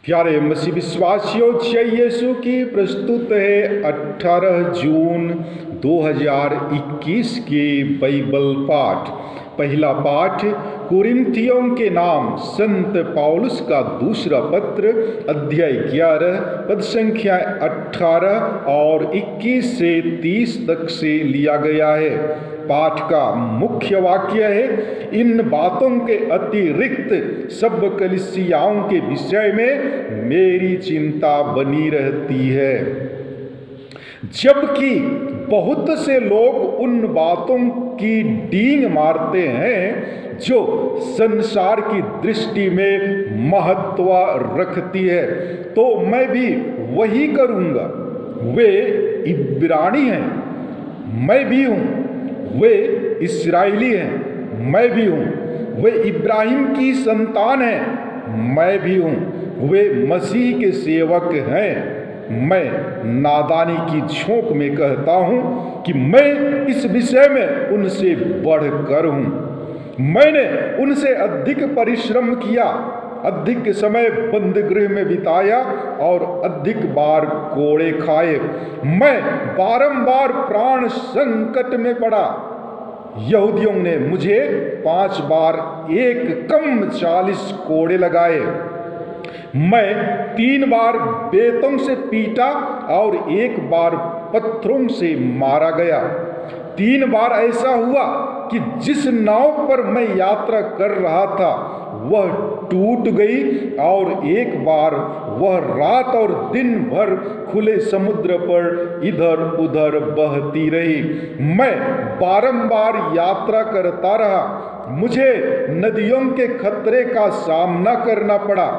प्यारे मसीह विश्वासियों, जय यीशु की प्रस्तुत है 18 जून 2021 के बाइबल पाठ। पहला पाठ कुरिन्थियों के नाम संत पौलुस का दूसरा पत्र अध्याय 11 पद संख्या 18 और 21 से 30 तक से लिया गया है। पाठ का मुख्य वाक्य है, इन बातों के अतिरिक्त सब कलीसियाओं के विषय में मेरी चिंता बनी रहती है। जबकि बहुत से लोग उन बातों की डींग मारते हैं जो संसार की दृष्टि में महत्व रखती है, तो मैं भी वही करूंगा। वे इब्रानी हैं, मैं भी हूं। वे इस्राएली हैं, मैं भी हूं। वे इब्राहिम की संतान हैं, मैं भी हूं। वे मसीह के सेवक हैं। मैं नादानी की झोंक में कहता हूं कि मैं इस विषय में उनसे बढ़कर हूं। मैंने उनसे अधिक परिश्रम किया, अधिक समय बंदगृह में बिताया और अधिक बार कोड़े खाए। मैं बारंबार प्राण संकट में पड़ा। यहूदियों ने मुझे 5 बार एक कम 40 कोड़े लगाए। मैं 3 बार बेतों से पीटा और 1 बार पत्थरों से मारा गया। 3 बार ऐसा हुआ कि जिस नाव पर मैं यात्रा कर रहा था वह टूट गई और 1 बार वह रात और दिन भर खुले समुद्र पर इधर उधर बहती रही। मैं बारंबार यात्रा करता रहा। मुझे नदियों के खतरे का सामना करना पड़ा,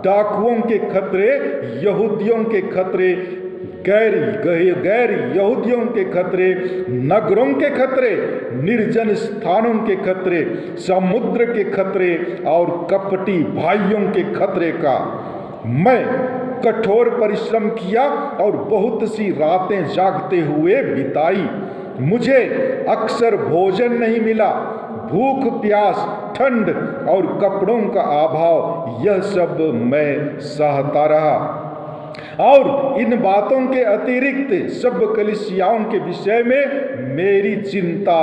डाकुओं के खतरे, यहूदियों के खतरे, गैर यहूदियों के खतरे, नगरों के खतरे, निर्जन स्थानों के खतरे, समुद्र के खतरे और कपटी भाइयों के खतरे का। मैं कठोर परिश्रम किया और बहुत सी रातें जागते हुए बिताई। मुझे अक्सर भोजन नहीं मिला। भूख, प्यास, ठंड और कपड़ों का अभाव, यह सब मैं सहता रहा। और इन बातों के अतिरिक्त सब कलीसियाओं के विषय में मेरी चिंता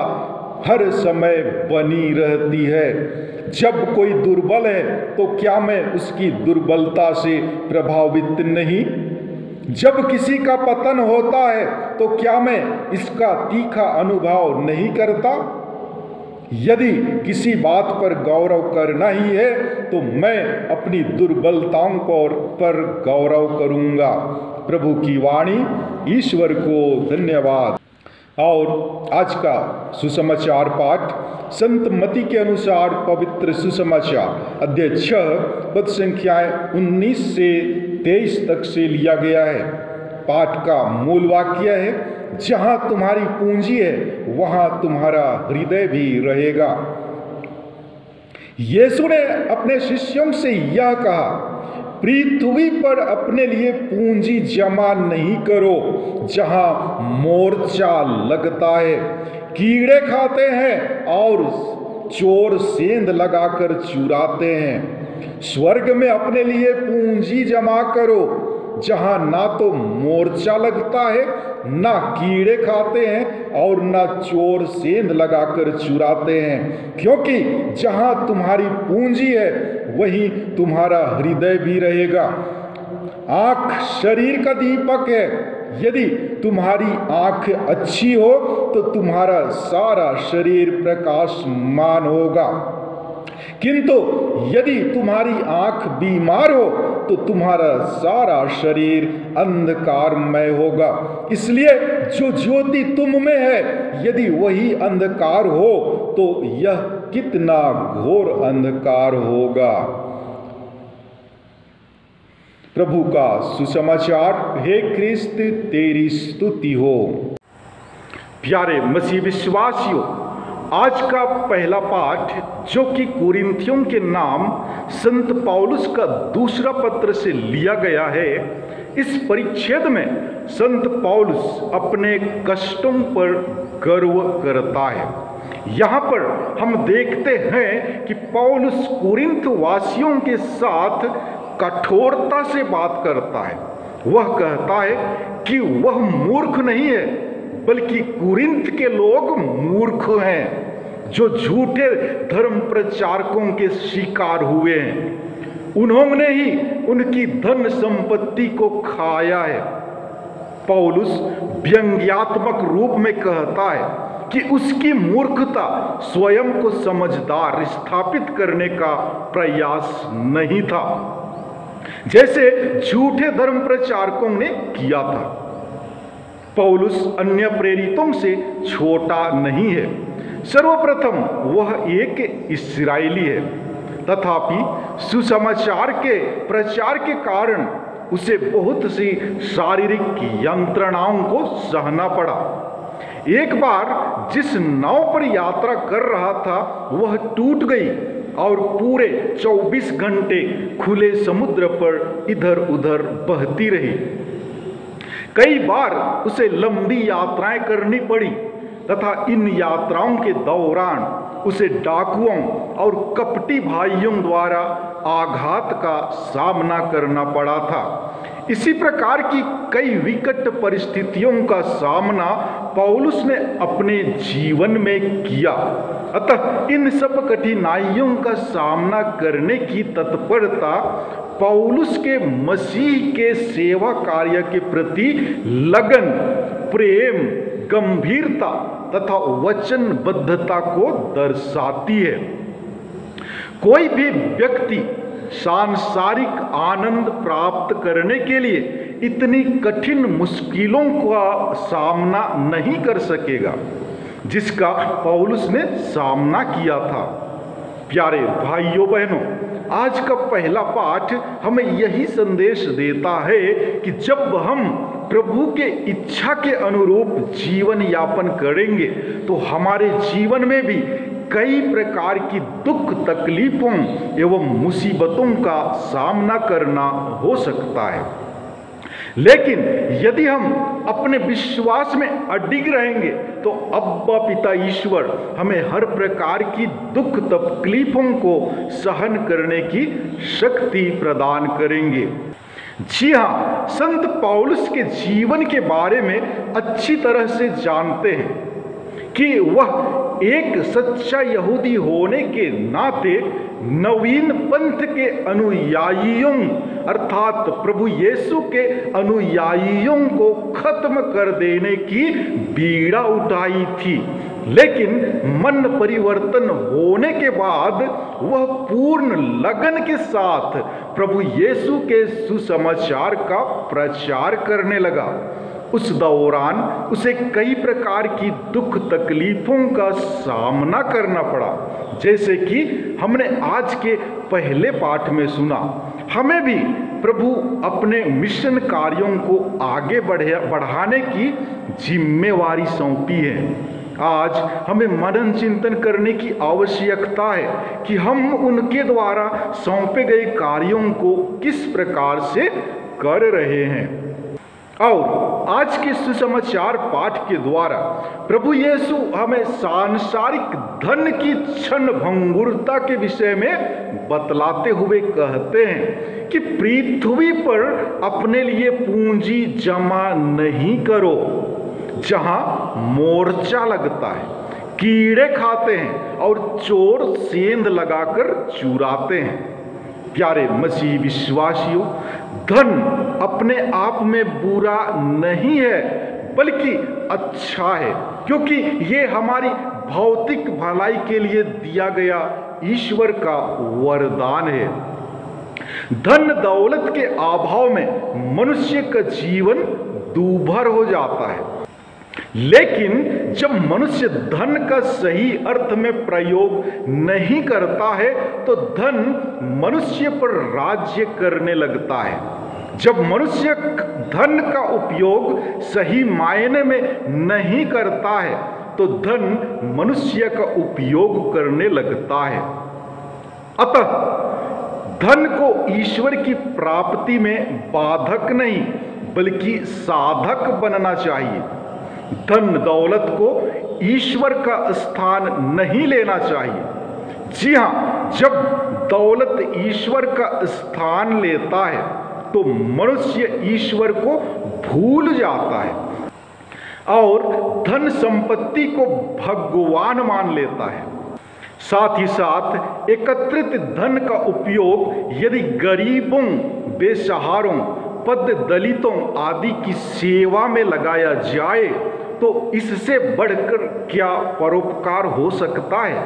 हर समय बनी रहती है। जब कोई दुर्बल है तो क्या मैं उसकी दुर्बलता से प्रभावित नहीं? जब किसी का पतन होता है तो क्या मैं इसका तीखा अनुभव नहीं करता? यदि किसी बात पर गौरव करना ही है तो मैं अपनी दुर्बलताओं पर गौरव करूंगा। प्रभु की वाणी। ईश्वर को धन्यवाद। और आज का सुसमाचार पाठ संत मती के अनुसार पवित्र सुसमाचार अध्याय 6 पद संख्याएं 19 से 23 तक से लिया गया है। पाठ का मूल वाक्य है, जहां तुम्हारी पूंजी है वहां तुम्हारा हृदय भी रहेगा। यीशु ने अपने शिष्यों से यह कहा, पृथ्वी पर अपने लिए पूंजी जमा नहीं करो, जहां मोर्चा लगता है, कीड़े खाते हैं और चोर सेंध लगाकर चुराते हैं। स्वर्ग में अपने लिए पूंजी जमा करो, जहां ना तो मोर्चा लगता है, ना कीड़े खाते हैं और ना चोर सेंध लगाकर चुराते हैं, क्योंकि जहां तुम्हारी पूंजी है वहीं तुम्हारा हृदय भी रहेगा। आंख शरीर का दीपक है। यदि तुम्हारी आंख अच्छी हो तो तुम्हारा सारा शरीर प्रकाशमान होगा, किंतु यदि तुम्हारी आंख बीमार हो तो तुम्हारा सारा शरीर अंधकारमय होगा। इसलिए जो ज्योति तुम में है, यदि वही अंधकार हो तो यह कितना घोर अंधकार होगा। प्रभु का सुसमाचार। हे ख्रिस्त, तेरी स्तुति हो। प्यारे मसीह विश्वासियों, आज का पहला पाठ जो कि कुरिन्थियों के नाम संत पौलुस का दूसरा पत्र से लिया गया है, इस परिच्छेद में संत पौलुस अपने कष्टों पर गर्व करता है। यहाँ पर हम देखते हैं कि पौलुस कुरिन्थ वासियों के साथ कठोरता से बात करता है। वह कहता है कि वह मूर्ख नहीं है, बल्कि कुरिन्थ के लोग मूर्ख हैं जो झूठे धर्म प्रचारकों के शिकार हुए हैं। उन्होंने ही उनकी धन संपत्ति को खाया है। पौलुस व्यंग्यात्मक रूप में कहता है कि उसकी मूर्खता स्वयं को समझदार स्थापित करने का प्रयास नहीं था, जैसे झूठे धर्म प्रचारकों ने किया था। पौलुस अन्य प्रेरितों से छोटा नहीं है। सर्वप्रथम वह एक इस्राएली है, तथापि सुसमाचार के प्रचार के कारण उसे बहुत सी शारीरिक यंत्रणाओं को सहना पड़ा। एक बार जिस नाव पर यात्रा कर रहा था वह टूट गई और पूरे 24 घंटे खुले समुद्र पर इधर उधर बहती रही। कई बार उसे लंबी यात्राएं करनी पड़ी तथा इन यात्राओं के दौरान उसे डाकुओं और कपटी भाइयों द्वारा आघात का सामना करना पड़ा था। इसी प्रकार की कई विकट परिस्थितियों का सामना पौलुस ने अपने जीवन में किया। अतः इन सब कठिनाइयों का सामना करने की तत्परता पौलुस के मसीह के सेवा कार्य के प्रति लगन, प्रेम, गंभीरता तथा वचनबद्धता को दर्शाती है। कोई भी व्यक्ति सांसारिक आनंद प्राप्त करने के लिए इतनी कठिन मुश्किलों का सामना नहीं कर सकेगा जिसका पौलुस ने सामना किया था। प्यारे भाइयों बहनों, आज का पहला पाठ हमें यही संदेश देता है कि जब हम प्रभु के इच्छा के अनुरूप जीवन यापन करेंगे तो हमारे जीवन में भी कई प्रकार की दुख, तकलीफों एवं मुसीबतों का सामना करना हो सकता है। लेकिन यदि हम अपने विश्वास में अडिग रहेंगे तो अब्बा पिता ईश्वर हमें हर प्रकार की दुख तकलीफों को सहन करने की शक्ति प्रदान करेंगे। जी हाँ, संत पौलुस के जीवन के बारे में अच्छी तरह से जानते हैं कि वह एक सच्चा यहूदी होने के नाते नवीन पंथ के अनुयायियों अर्थात प्रभु यीशु के अनुयायियों को खत्म कर देने की बीड़ा उठाई थी। लेकिन मन परिवर्तन होने के बाद वह पूर्ण लगन के साथ प्रभु यीशु के सुसमाचार का प्रचार करने लगा। उस दौरान उसे कई प्रकार की दुख तकलीफों का सामना करना पड़ा, जैसे कि हमने आज के पहले पाठ में सुना। हमें भी प्रभु अपने मिशन कार्यों को आगे बढ़ाने की जिम्मेवारी सौंपी है। आज हमें मनन चिंतन करने की आवश्यकता है कि हम उनके द्वारा सौंपे गए कार्यों को किस प्रकार से कर रहे हैं। और आज के सुसमाचार पाठ के द्वारा प्रभु यीशु हमें सांसारिक धन की क्षण भंगुरता के विषय में बतलाते हुए कहते हैं कि पृथ्वी पर अपने लिए पूंजी जमा नहीं करो जहां मोर्चा लगता है, कीड़े खाते हैं और चोर सेंध लगाकर चुराते हैं। प्यारे मसीह विश्वासियों, धन अपने आप में बुरा नहीं है बल्कि अच्छा है, क्योंकि ये हमारी भौतिक भलाई के लिए दिया गया ईश्वर का वरदान है। धन दौलत के अभाव में मनुष्य का जीवन दूभर हो जाता है, लेकिन जब मनुष्य धन का सही अर्थ में प्रयोग नहीं करता है तो धन मनुष्य पर राज्य करने लगता है। जब मनुष्य धन का उपयोग सही मायने में नहीं करता है तो धन मनुष्य का उपयोग करने लगता है। अतः धन को ईश्वर की प्राप्ति में बाधक नहीं बल्कि साधक बनना चाहिए। धन दौलत को ईश्वर का स्थान नहीं लेना चाहिए। जी हाँ, जब दौलत ईश्वर का स्थान लेता है तो मनुष्य ईश्वर को भूल जाता है और धन संपत्ति को भगवान मान लेता है। साथ ही साथ एकत्रित धन का उपयोग यदि गरीबों, बेसहारों, पद दलितों आदि की सेवा में लगाया जाए तो इससे बढ़कर क्या परोपकार हो सकता है।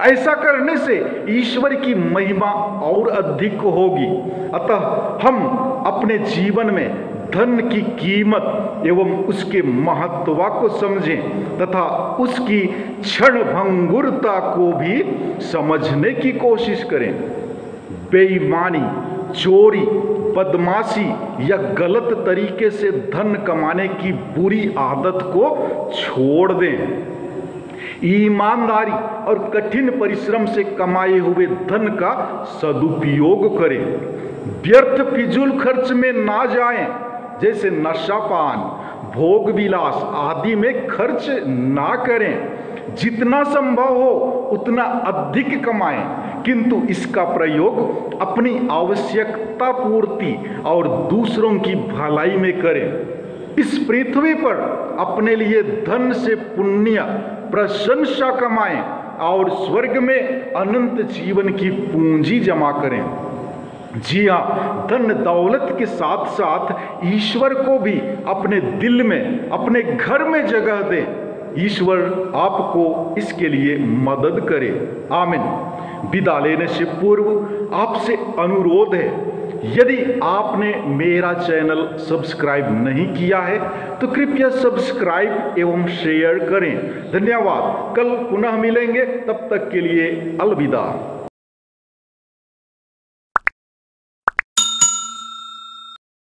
ऐसा करने से ईश्वर की महिमा और अधिक होगी। अतः हम अपने जीवन में धन की कीमत एवं उसके महत्व को समझें तथा उसकी क्षणभंगुरता को भी समझने की कोशिश करें। बेईमानी, चोरी, बदमाशी या गलत तरीके से धन कमाने की बुरी आदत को छोड़ दें। ईमानदारी और कठिन परिश्रम से कमाए हुए धन का सदुपयोग करें। व्यर्थ फिजूल खर्च में ना जाएं, जैसे नशापान, भोग विलास आदि में खर्च ना करें। जितना संभव हो उतना अधिक कमाएं, किंतु इसका प्रयोग अपनी आवश्यकता पूर्ति और दूसरों की भलाई में करें। इस पृथ्वी पर अपने लिए धन से पुण्य, प्रशंसा कमाएं और स्वर्ग में अनंत जीवन की पूंजी जमा करें। जी हाँ, धन दौलत के साथ साथ ईश्वर को भी अपने दिल में, अपने घर में जगह दें। ईश्वर आपको इसके लिए मदद करे। आमीन। विदा लेने से पूर्व आपसे अनुरोध है, यदि आपने मेरा चैनल सब्सक्राइब नहीं किया है तो कृपया सब्सक्राइब एवं शेयर करें। धन्यवाद। कल पुनः मिलेंगे, तब तक के लिए अलविदा।